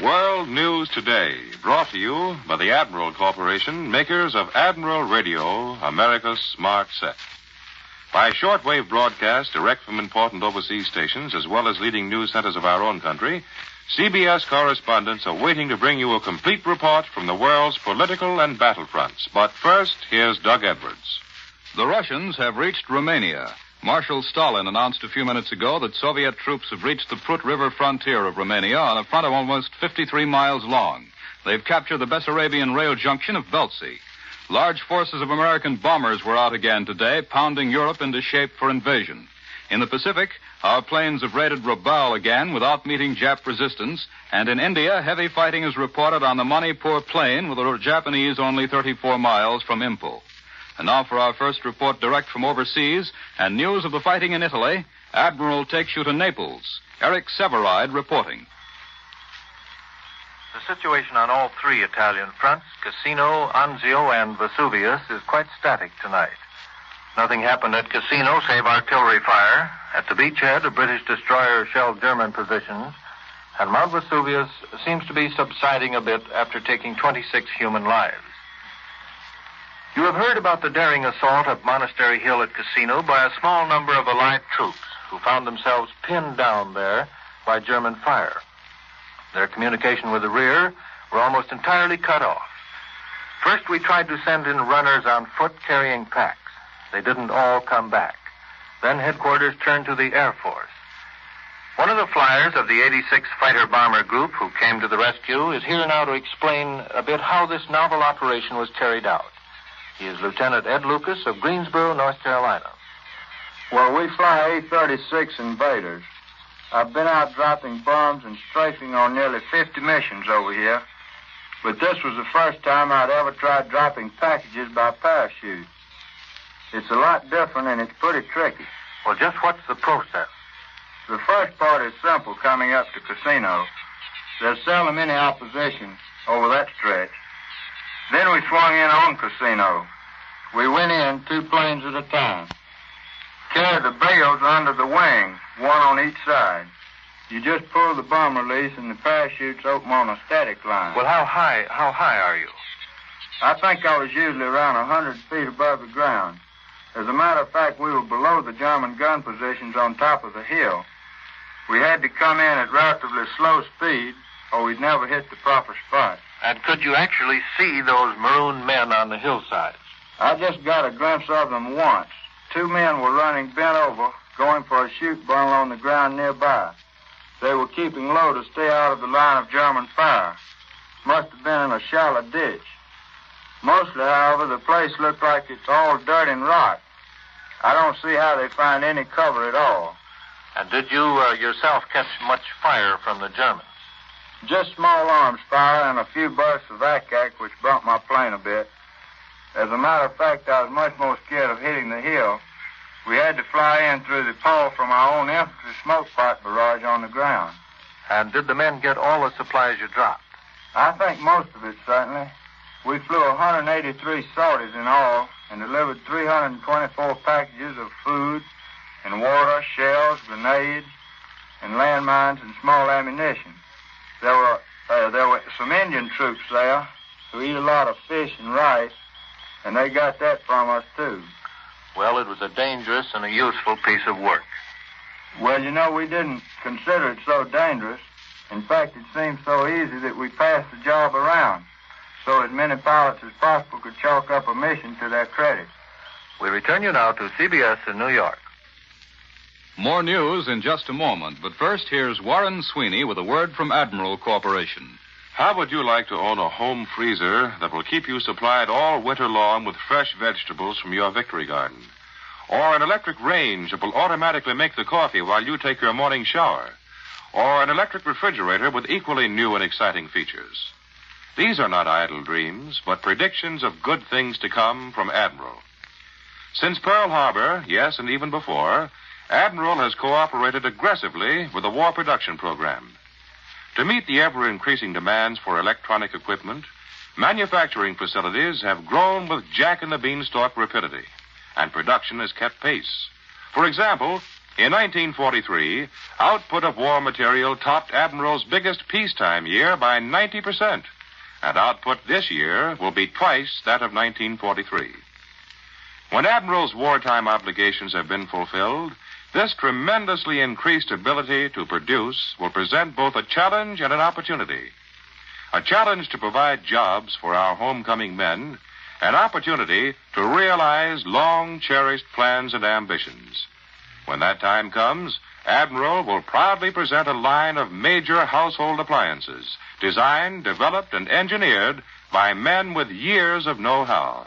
World News Today, brought to you by the Admiral Corporation, makers of Admiral Radio, America's smart set. By shortwave broadcast direct from important overseas stations, as well as leading news centers of our own country, CBS correspondents are waiting to bring you a complete report from the world's political and battlefronts. But first, here's Doug Edwards. The Russians have reached Romania. Marshal Stalin announced a few minutes ago that Soviet troops have reached the Prut River frontier of Romania on a front of almost 53 miles long. They've captured the Bessarabian rail junction of Belzi. Large forces of American bombers were out again today, pounding Europe into shape for invasion. In the Pacific, our planes have raided Rabaul again without meeting Jap resistance, and in India, heavy fighting is reported on the Manipur plain, with the Japanese only 34 miles from Impaul. And now for our first report direct from overseas and news of the fighting in Italy, Admiral takes you to Naples. Eric Severide reporting. The situation on all three Italian fronts, Cassino, Anzio, and Vesuvius, is quite static tonight. Nothing happened at Cassino save artillery fire. At the beachhead, a British destroyer shelled German positions, and Mount Vesuvius seems to be subsiding a bit after taking 26 human lives. You have heard about the daring assault of Monastery Hill at Cassino by a small number of Allied troops who found themselves pinned down there by German fire. Their communication with the rear were almost entirely cut off. First, we tried to send in runners on foot carrying packs. They didn't all come back. Then headquarters turned to the Air Force. One of the flyers of the 86th Fighter Bomber Group who came to the rescue is here now to explain a bit how this novel operation was carried out. He is Lieutenant Ed Lucas of Greensboro, North Carolina. Well, we fly A-36 Invaders. I've been out dropping bombs and strafing on nearly 50 missions over here. But this was the first time I'd ever tried dropping packages by parachute. It's a lot different and it's pretty tricky. Well, just what's the process? The first part is simple coming up to Cassino. There's seldom any opposition over that stretch. Then we swung in on Cassino. We went in 2 planes at a time. Carried the bales under the wing, one on each side. You just pull the bomb release and the parachutes open on a static line. Well, how high are you? I think I was usually around 100 feet above the ground. As a matter of fact, we were below the German gun positions on top of the hill. We had to come in at relatively slow speed, or we'd never hit the proper spot. And could you actually see those maroon men on the hillsides? I just got a glimpse of them once. 2 men were running bent over, going for a chute bundle on the ground nearby. They were keeping low to stay out of the line of German fire. Must have been in a shallow ditch. Mostly, however, the place looked like it's all dirt and rock. I don't see how they find any cover at all. And did you yourself catch much fire from the Germans? Just small arms fire and a few bursts of ack-ack, which bumped my plane a bit. As a matter of fact, I was much more scared of hitting the hill. We had to fly in through the pole from our own infantry smoke pot barrage on the ground. And did the men get all the supplies you dropped? I think most of it, certainly. We flew 183 sorties in all and delivered 324 packages of food and water, shells, grenades, and landmines and small ammunition. There were some Indian troops there who eat a lot of fish and rice, and they got that from us, too. Well, it was a dangerous and a useful piece of work. Well, you know, we didn't consider it so dangerous. In fact, it seemed so easy that we passed the job around, so as many pilots as possible could chalk up a mission to their credit. We return you now to CBS in New York. More news in just a moment, but first here's Warren Sweeney with a word from Admiral Corporation. How would you like to own a home freezer that will keep you supplied all winter long with fresh vegetables from your victory garden? Or an electric range that will automatically make the coffee while you take your morning shower? Or an electric refrigerator with equally new and exciting features? These are not idle dreams, but predictions of good things to come from Admiral. Since Pearl Harbor, yes, and even before, Admiral has cooperated aggressively with the war production program. To meet the ever-increasing demands for electronic equipment, manufacturing facilities have grown with Jack and the Beanstalk rapidity, and production has kept pace. For example, In 1943, output of war material topped Admiral's biggest peacetime year by 90%, and output this year will be twice that of 1943. When Admiral's wartime obligations have been fulfilled, this tremendously increased ability to produce will present both a challenge and an opportunity. A challenge to provide jobs for our homecoming men, an opportunity to realize long-cherished plans and ambitions. When that time comes, Admiral will proudly present a line of major household appliances, designed, developed, and engineered by men with years of know-how.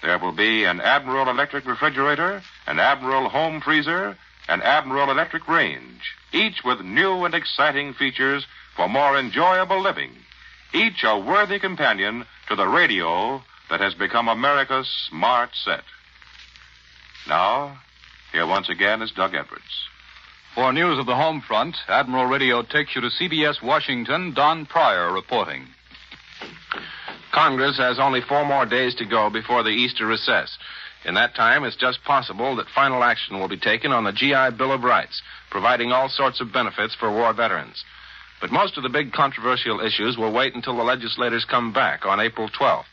There will be an Admiral electric refrigerator, an Admiral home freezer, an Admiral electric range, each with new and exciting features for more enjoyable living, each a worthy companion to the radio that has become America's smart set. Now, here once again is Doug Edwards. For news of the home front, Admiral Radio takes you to CBS Washington. Don Pryor reporting. Congress has only 4 more days to go before the Easter recess. In that time, it's just possible that final action will be taken on the GI Bill of Rights, providing all sorts of benefits for war veterans. But most of the big controversial issues will wait until the legislators come back on April 12th.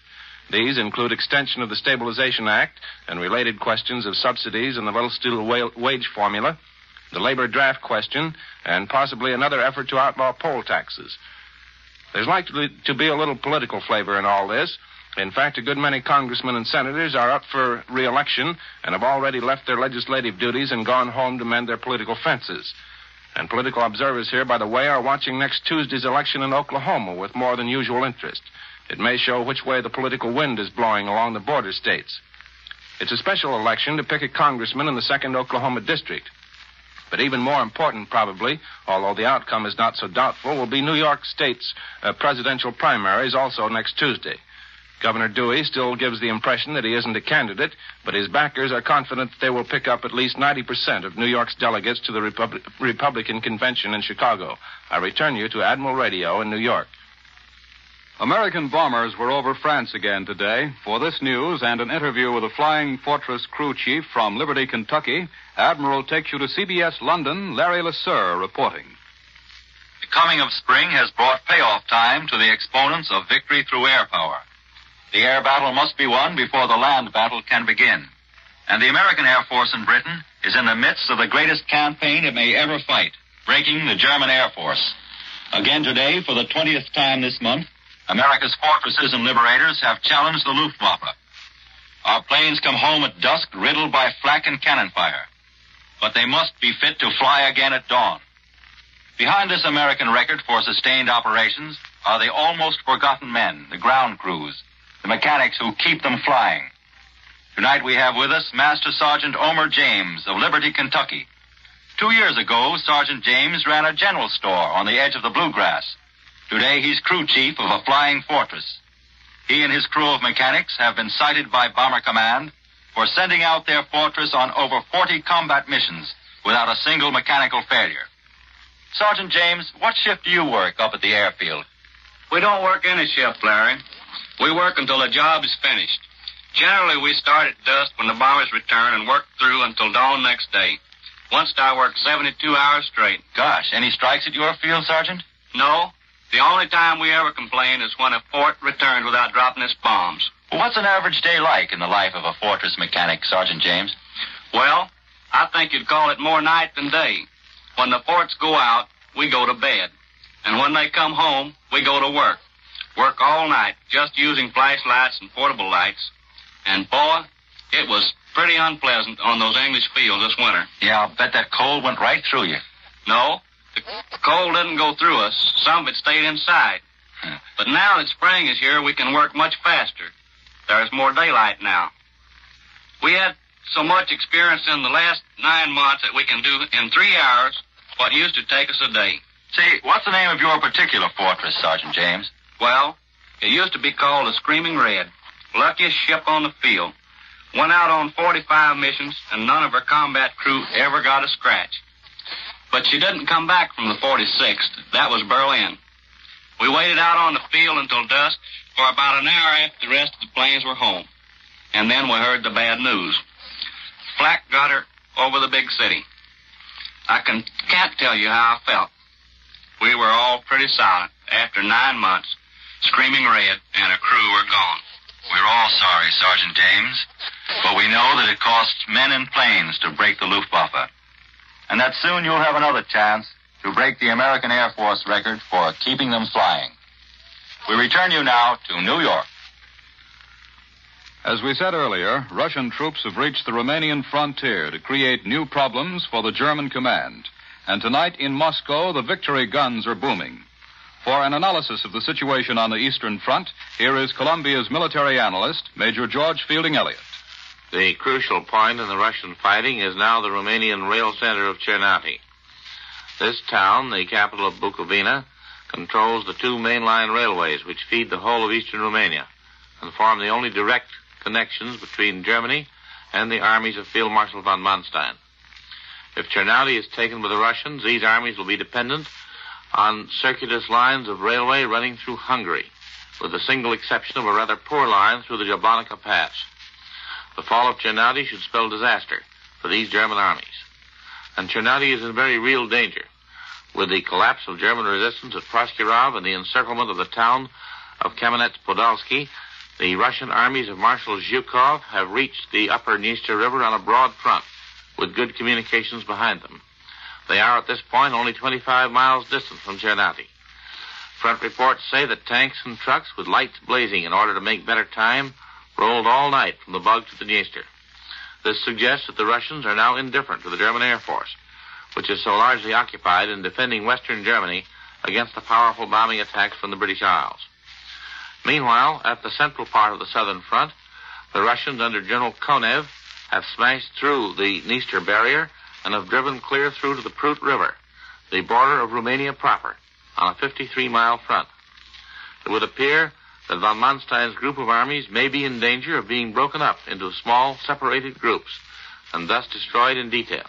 These include extension of the Stabilization Act and related questions of subsidies and the little steel wage formula, the labor draft question, and possibly another effort to outlaw poll taxes. There's likely to be a little political flavor in all this. In fact, a good many congressmen and senators are up for re-election and have already left their legislative duties and gone home to mend their political fences. And political observers here, by the way, are watching next Tuesday's election in Oklahoma with more than usual interest. It may show which way the political wind is blowing along the border states. It's a special election to pick a congressman in the 2nd Oklahoma district. But even more important, probably, although the outcome is not so doubtful, will be New York State's presidential primaries also next Tuesday. Governor Dewey still gives the impression that he isn't a candidate, but his backers are confident that they will pick up at least 90% of New York's delegates to the Republican convention in Chicago. I return you to Admiral Radio in New York. American bombers were over France again today. For this news and an interview with a Flying Fortress crew chief from Liberty, Kentucky, Admiral takes you to CBS London, Larry LeSueur reporting. The coming of spring has brought payoff time to the exponents of victory through air power. The air battle must be won before the land battle can begin. And the American Air Force in Britain is in the midst of the greatest campaign it may ever fight, breaking the German Air Force. Again today, for the 20th time this month, America's fortresses and liberators have challenged the Luftwaffe. Our planes come home at dusk riddled by flak and cannon fire. But they must be fit to fly again at dawn. Behind this American record for sustained operations are the almost forgotten men, the ground crews, the mechanics who keep them flying. Tonight we have with us Master Sergeant Omer James of Liberty, Kentucky. 2 years ago, Sergeant James ran a general store on the edge of the Bluegrass. Today, he's crew chief of a flying fortress. He and his crew of mechanics have been cited by Bomber Command for sending out their fortress on over 40 combat missions without a single mechanical failure. Sergeant James, what shift do you work up at the airfield? We don't work any shift, Larry. We work until the job is finished. Generally, we start at dusk when the bombers return and work through until dawn next day. Once I work 72 hours straight. Gosh, any strikes at your field, Sergeant? No. The only time we ever complain is when a fort returns without dropping its bombs. Well, what's an average day like in the life of a fortress mechanic, Sergeant James? Well, I think you'd call it more night than day. When the forts go out, we go to bed. And when they come home, we go to work. Work all night, just using flashlights and portable lights. And, boy, it was pretty unpleasant on those English fields this winter. Yeah, I'll bet that cold went right through you. No, the cold didn't go through us. Some of it stayed inside. But now that spring is here, we can work much faster. There's more daylight now. We had so much experience in the last 9 months that we can do in 3 hours what used to take us a day. See, what's the name of your particular fortress, Sergeant James? Well, it used to be called the Screaming Red. Luckiest ship on the field. Went out on 45 missions, and none of her combat crew ever got a scratch. But she didn't come back from the 46th. That was Berlin. We waited out on the field until dusk for about an hour after the rest of the planes were home. And then we heard the bad news. Flak got her over the big city. can't tell you how I felt. We were all pretty silent after 9 months. Screaming Red and her crew were gone. We're all sorry, Sergeant James, but we know that it costs men and planes to break the Luftwaffe, and that soon you'll have another chance to break the American Air Force record for keeping them flying. We return you now to New York. As we said earlier, Russian troops have reached the Romanian frontier to create new problems for the German command. And tonight in Moscow, the victory guns are booming. For an analysis of the situation on the Eastern Front, here is Columbia's military analyst, Major George Fielding Elliott. The crucial point in the Russian fighting is now the Romanian rail center of Cernati. This town, the capital of Bukovina, controls the two mainline railways which feed the whole of eastern Romania and form the only direct connections between Germany and the armies of Field Marshal von Manstein. If Cernati is taken by the Russians, these armies will be dependent on circuitous lines of railway running through Hungary, with the single exception of a rather poor line through the Jablanica Pass. The fall of Cernati should spell disaster for these German armies. And Cernati is in very real danger. With the collapse of German resistance at Proskirov and the encirclement of the town of Kamenets-Podolsky, the Russian armies of Marshal Zhukov have reached the upper Dniester River on a broad front, with good communications behind them. They are at this point only 25 miles distant from Cernati. Front reports say that tanks and trucks with lights blazing in order to make better time rolled all night from the Bug to the Dniester. This suggests that the Russians are now indifferent to the German Air Force, which is so largely occupied in defending western Germany against the powerful bombing attacks from the British Isles. Meanwhile, at the central part of the southern front, the Russians under General Konev have smashed through the Dniester barrier and have driven clear through to the Prut River, the border of Romania proper, on a 53-mile front. It would appear that von Manstein's group of armies may be in danger of being broken up into small, separated groups and thus destroyed in detail.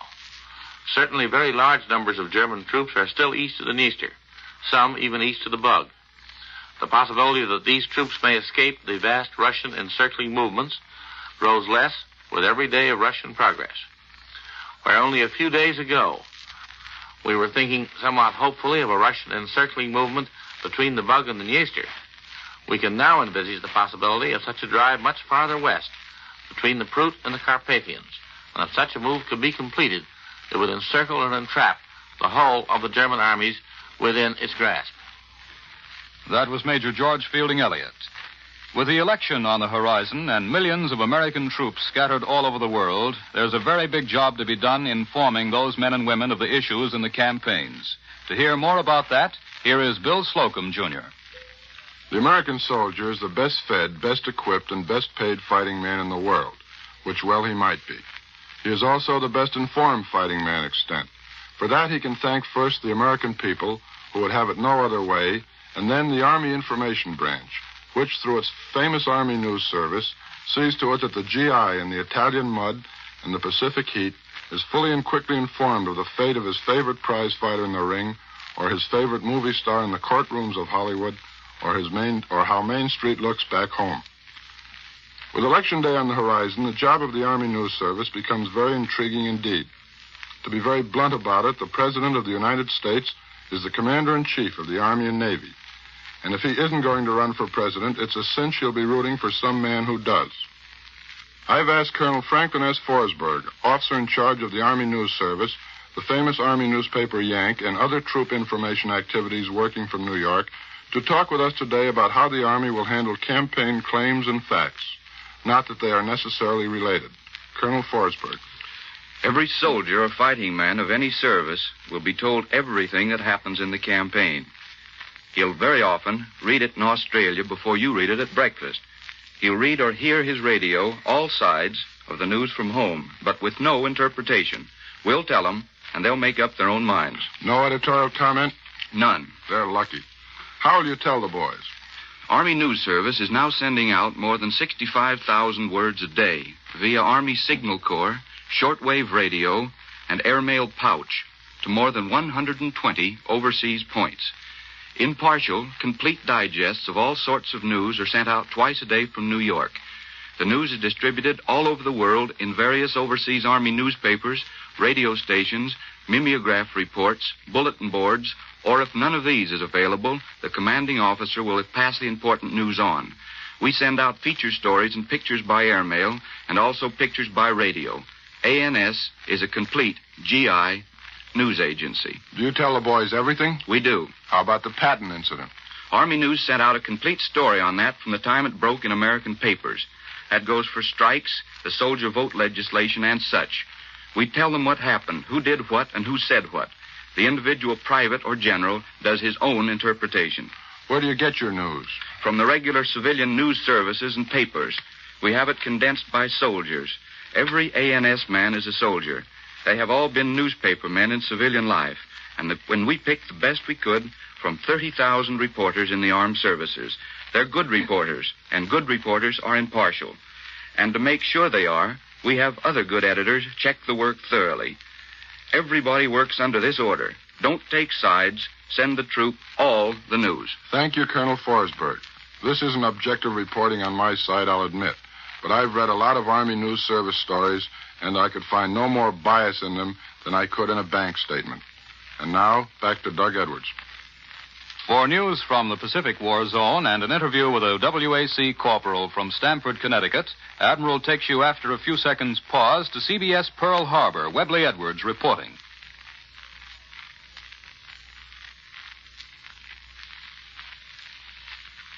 Certainly very large numbers of German troops are still east of the Dniester, some even east of the Bug. The possibility that these troops may escape the vast Russian encircling movements grows less with every day of Russian progress. Where only a few days ago we were thinking somewhat hopefully of a Russian encircling movement between the Bug and the Dniester, we can now envisage the possibility of such a drive much farther west, between the Prut and the Carpathians. And if such a move could be completed, it would encircle and entrap the whole of the German armies within its grasp. That was Major George Fielding Elliott. With the election on the horizon and millions of American troops scattered all over the world, there's a very big job to be done informing those men and women of the issues in the campaigns. To hear more about that, here is Bill Slocum, Jr. The American soldier is the best fed, best equipped, and best paid fighting man in the world, which well he might be. He is also the best informed fighting man extant. For that he can thank first the American people, who would have it no other way, and then the Army Information Branch, which, through its famous Army News Service, sees to it that the GI in the Italian mud and the Pacific heat is fully and quickly informed of the fate of his favorite prize fighter in the ring, or his favorite movie star in the courtrooms of Hollywood, or how Main Street looks back home. With Election Day on the horizon, the job of the Army News Service becomes very intriguing indeed. To be very blunt about it, the President of the United States is the Commander-in-Chief of the Army and Navy. And if he isn't going to run for president, it's a cinch he'll be rooting for some man who does. I've asked Colonel Franklin S. Forsberg, officer in charge of the Army News Service, the famous Army newspaper Yank, and other troop information activities working from New York, to talk with us today about how the Army will handle campaign claims and facts. Not that they are necessarily related. Colonel Forsberg. Every soldier or fighting man of any service will be told everything that happens in the campaign. He'll very often read it in Australia before you read it at breakfast. He'll read or hear his radio, all sides of the news from home, but with no interpretation. We'll tell them, and they'll make up their own minds. No editorial comment? None. They're lucky. How will you tell the boys? Army News Service is now sending out more than 65,000 words a day via Army Signal Corps, shortwave radio, and airmail pouch to more than 120 overseas points. Impartial, complete digests of all sorts of news are sent out twice a day from New York. The news is distributed all over the world in various overseas Army newspapers, radio stations, mimeograph reports, bulletin boards, or if none of these is available, the commanding officer will pass the important news on. We send out feature stories and pictures by airmail and also pictures by radio. ANS is a complete GI news agency. Do you tell the boys everything? We do. How about the Patton incident? Army News sent out a complete story on that from the time it broke in American papers. That goes for strikes, the soldier vote legislation, and such. We tell them what happened, who did what, and who said what. The individual private or general does his own interpretation. Where do you get your news? From the regular civilian news services and papers. We have it condensed by soldiers. Every ANS man is a soldier. They have all been newspaper men in civilian life. And when we picked the best we could from 30,000 reporters in the armed services. They're good reporters, and good reporters are impartial. And to make sure they are, we have other good editors check the work thoroughly. Everybody works under this order. Don't take sides. Send the troop all the news. Thank you, Colonel Forsberg. This isn't objective reporting on my side, I'll admit. But I've read a lot of Army News Service stories, and I could find no more bias in them than I could in a bank statement. And now, back to Doug Edwards. For news from the Pacific War Zone and an interview with a WAC corporal from Stamford, Connecticut, Admiral takes you after a few seconds' pause to CBS Pearl Harbor. Webley Edwards reporting.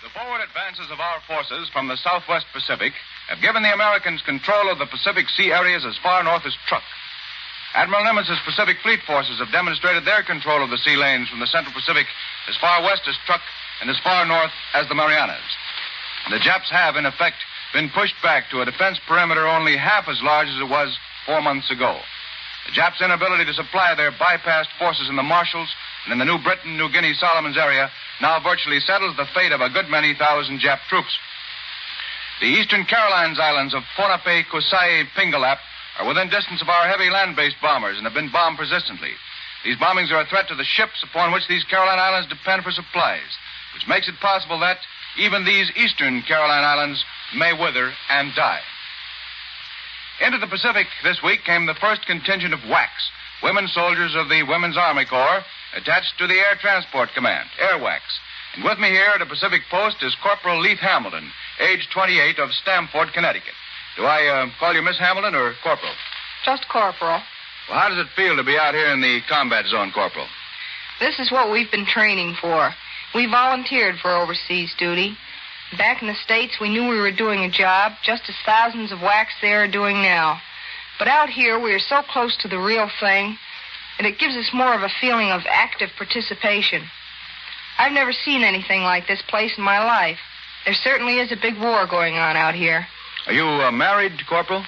The forward advances of our forces from the Southwest Pacific have given the Americans control of the Pacific Sea areas as far north as Truk. Admiral Nimitz' Pacific Fleet forces have demonstrated their control of the sea lanes from the Central Pacific as far west as Truk and as far north as the Marianas. And the Japs have, in effect, been pushed back to a defense perimeter only half as large as it was 4 months ago. The Japs' inability to supply their bypassed forces in the Marshalls and in the New Britain, New Guinea, Solomons area now virtually settles the fate of a good many thousand Jap troops. The eastern Carolines Islands of Ponape, Kusai, Pingalap are within distance of our heavy land-based bombers and have been bombed persistently. These bombings are a threat to the ships upon which these Caroline Islands depend for supplies, which makes it possible that even these eastern Caroline Islands may wither and die. Into the Pacific this week came the first contingent of WACs, women soldiers of the Women's Army Corps, attached to the Air Transport Command, AirWACs. And with me here at the Pacific Post is Corporal Leith Hamilton, age 28, of Stamford, Connecticut. Do I call you Miss Hamilton or Corporal? Just Corporal. Well, how does it feel to be out here in the combat zone, Corporal? This is what we've been training for. We volunteered for overseas duty. Back in the States, we knew we were doing a job, just as thousands of WACs there are doing now. But out here, we are so close to the real thing, and it gives us more of a feeling of active participation. I've never seen anything like this place in my life. There certainly is a big war going on out here. Are you married, Corporal?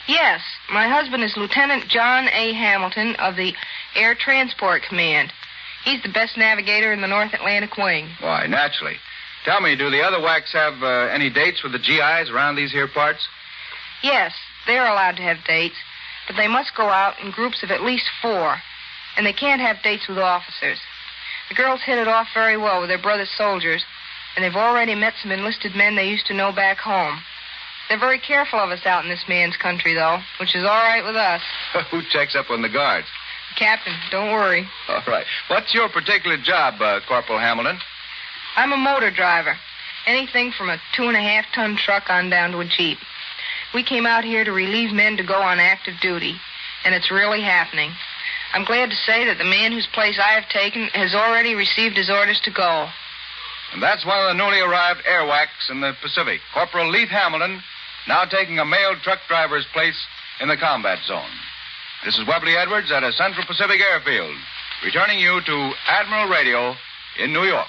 Yes. My husband is Lieutenant John A. Hamilton of the Air Transport Command. He's the best navigator in the North Atlantic Wing. Why, naturally. Tell me, do the other WACs have any dates with the GIs around these here parts? Yes, they're allowed to have dates, but they must go out in groups of at least 4, and they can't have dates with officers. The girls hit it off very well with their brother soldiers, and they've already met some enlisted men they used to know back home. They're very careful of us out in this man's country, though, which is all right with us. Who checks up on the guards? Captain, don't worry. All right. What's your particular job, Corporal Hamilton? I'm a motor driver. Anything from a 2.5-ton truck on down to a Jeep. We came out here to relieve men to go on active duty, and it's really happening. I'm glad to say that the man whose place I have taken has already received his orders to go. And that's one of the newly arrived airwhacks in the Pacific, Corporal Leith Hamilton, now taking a male truck driver's place in the combat zone. This is Webley Edwards at a Central Pacific airfield, returning you to Admiral Radio in New York.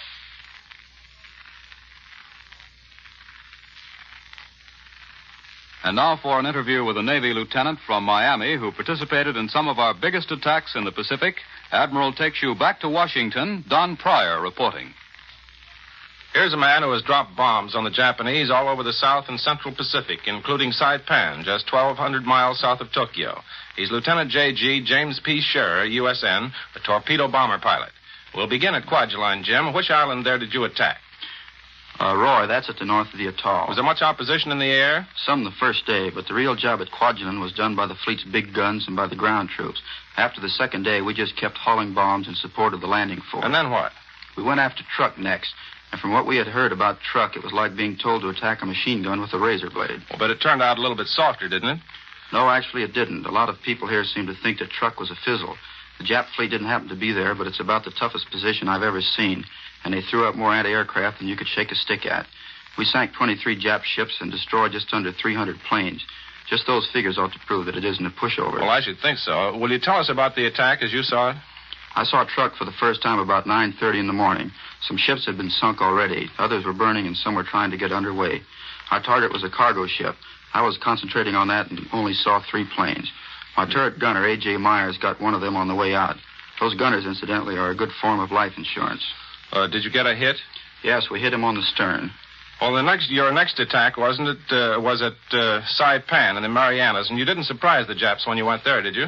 And now for an interview with a Navy lieutenant from Miami who participated in some of our biggest attacks in the Pacific. Admiral takes you back to Washington. Don Pryor reporting. Here's a man who has dropped bombs on the Japanese all over the South and Central Pacific, including Saipan, just 1,200 miles south of Tokyo. He's Lieutenant J.G. James P. Scherer, USN, a torpedo bomber pilot. We'll begin at Kwajalein, Jim. Which island there did you attack? Roy, that's at the north of the atoll. Was there much opposition in the air? Some the first day, but the real job at Kwajalein was done by the fleet's big guns and by the ground troops. After the second day, we just kept hauling bombs in support of the landing force. And then what? We went after Truck next, and from what we had heard about Truck, it was like being told to attack a machine gun with a razor blade. Well, but it turned out a little bit softer, didn't it? No, actually it didn't. A lot of people here seem to think that Truck was a fizzle. The Jap fleet didn't happen to be there, but it's about the toughest position I've ever seen, and they threw up more anti-aircraft than you could shake a stick at. We sank 23 Jap ships and destroyed just under 300 planes. Just those figures ought to prove that it isn't a pushover. Well, I should think so. Will you tell us about the attack as you saw it? I saw Truck for the first time about 9:30 in the morning. Some ships had been sunk already. Others were burning, and some were trying to get underway. Our target was a cargo ship. I was concentrating on that and only saw 3 planes. My turret gunner, A.J. Myers, got one of them on the way out. Those gunners, incidentally, are a good form of life insurance. Did you get a hit? Yes, we hit him on the stern. Well, your next attack, wasn't it, was at Saipan in the Marianas, and you didn't surprise the Japs when you went there, did you?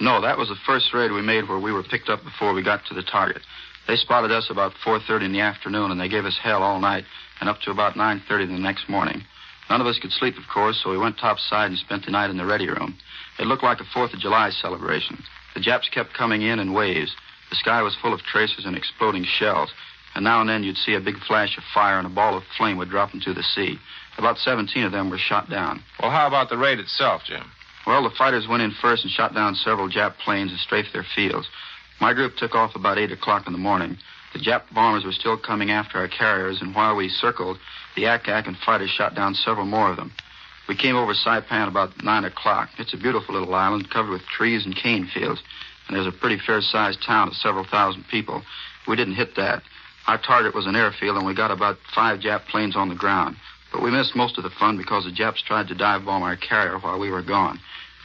No, that was the first raid we made where we were picked up before we got to the target. They spotted us about 4:30 in the afternoon, and they gave us hell all night and up to about 9:30 the next morning. None of us could sleep, of course, so we went topside and spent the night in the ready room. It looked like a 4th of July celebration. The Japs kept coming in waves. The sky was full of tracers and exploding shells, and now and then you'd see a big flash of fire and a ball of flame would drop into the sea. About 17 of them were shot down. Well, how about the raid itself, Jim? Well, the fighters went in first and shot down several Jap planes and strafed their fields. My group took off about 8 o'clock in the morning. The Jap bombers were still coming after our carriers, and while we circled, the Ack-Ack and fighters shot down several more of them. We came over Saipan about 9 o'clock. It's a beautiful little island covered with trees and cane fields, and there's a pretty fair-sized town of several thousand people. We didn't hit that. Our target was an airfield, and we got about 5 Jap planes on the ground. But we missed most of the fun because the Japs tried to dive bomb our carrier while we were gone.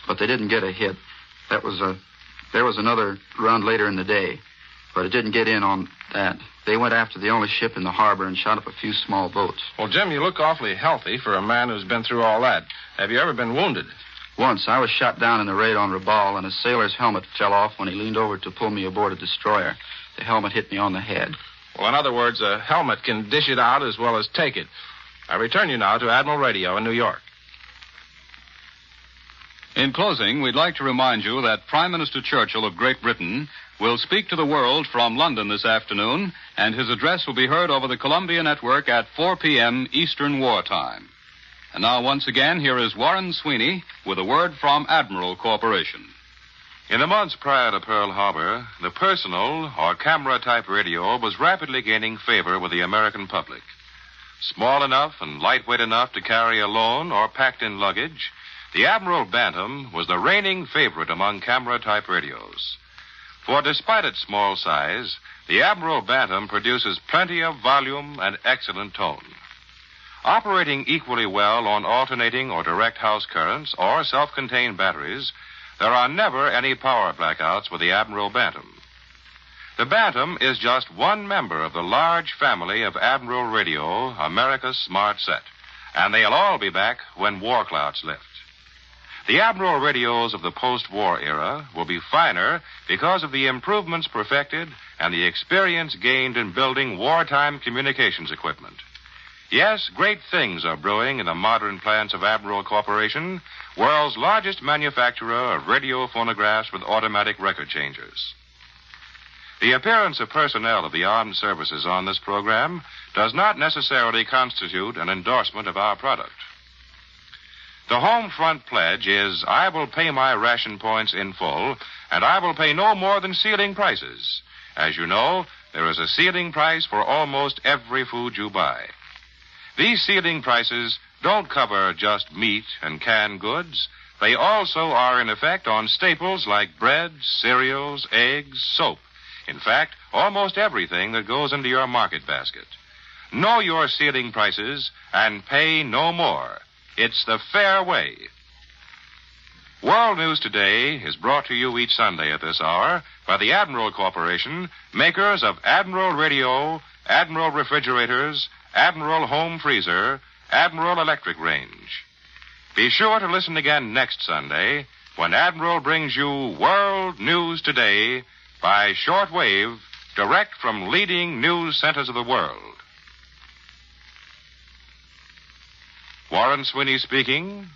But they didn't get a hit. There was another run later in the day, but it didn't get in on that. They went after the only ship in the harbor and shot up a few small boats. Well, Jim, you look awfully healthy for a man who's been through all that. Have you ever been wounded? Once. I was shot down in a raid on Rabaul, and a sailor's helmet fell off when he leaned over to pull me aboard a destroyer. The helmet hit me on the head. Well, in other words, a helmet can dish it out as well as take it. I return you now to Admiral Radio in New York. In closing, we'd like to remind you that Prime Minister Churchill of Great Britain will speak to the world from London this afternoon, and his address will be heard over the Columbia Network at 4 p.m. Eastern Wartime. And now, once again, here is Warren Sweeney with a word from Admiral Corporation. In the months prior to Pearl Harbor, the personal or camera-type radio was rapidly gaining favor with the American public. Small enough and lightweight enough to carry alone or packed in luggage, the Admiral Bantam was the reigning favorite among camera-type radios. For despite its small size, the Admiral Bantam produces plenty of volume and excellent tone. Operating equally well on alternating or direct house currents or self-contained batteries, there are never any power blackouts with the Admiral Bantam. The Bantam is just one member of the large family of Admiral Radio, America's smart set, and they'll all be back when war clouds lift. The Admiral radios of the post-war era will be finer because of the improvements perfected and the experience gained in building wartime communications equipment. Yes, great things are brewing in the modern plants of Admiral Corporation, world's largest manufacturer of radio phonographs with automatic record changers. The appearance of personnel of the armed services on this program does not necessarily constitute an endorsement of our product. The home front pledge is, I will pay my ration points in full, and I will pay no more than ceiling prices. As you know, there is a ceiling price for almost every food you buy. These ceiling prices don't cover just meat and canned goods. They also are in effect on staples like bread, cereals, eggs, soap. In fact, almost everything that goes into your market basket. Know your ceiling prices and pay no more. It's the fair way. World News Today is brought to you each Sunday at this hour by the Admiral Corporation, makers of Admiral Radio, Admiral Refrigerators, Admiral Home Freezer, Admiral Electric Range. Be sure to listen again next Sunday when Admiral brings you World News Today by shortwave, direct from leading news centers of the world. Warren Sweeney speaking.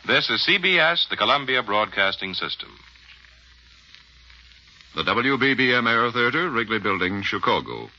This is CBS, the Columbia Broadcasting System. The WBBM Air Theater, Wrigley Building, Chicago.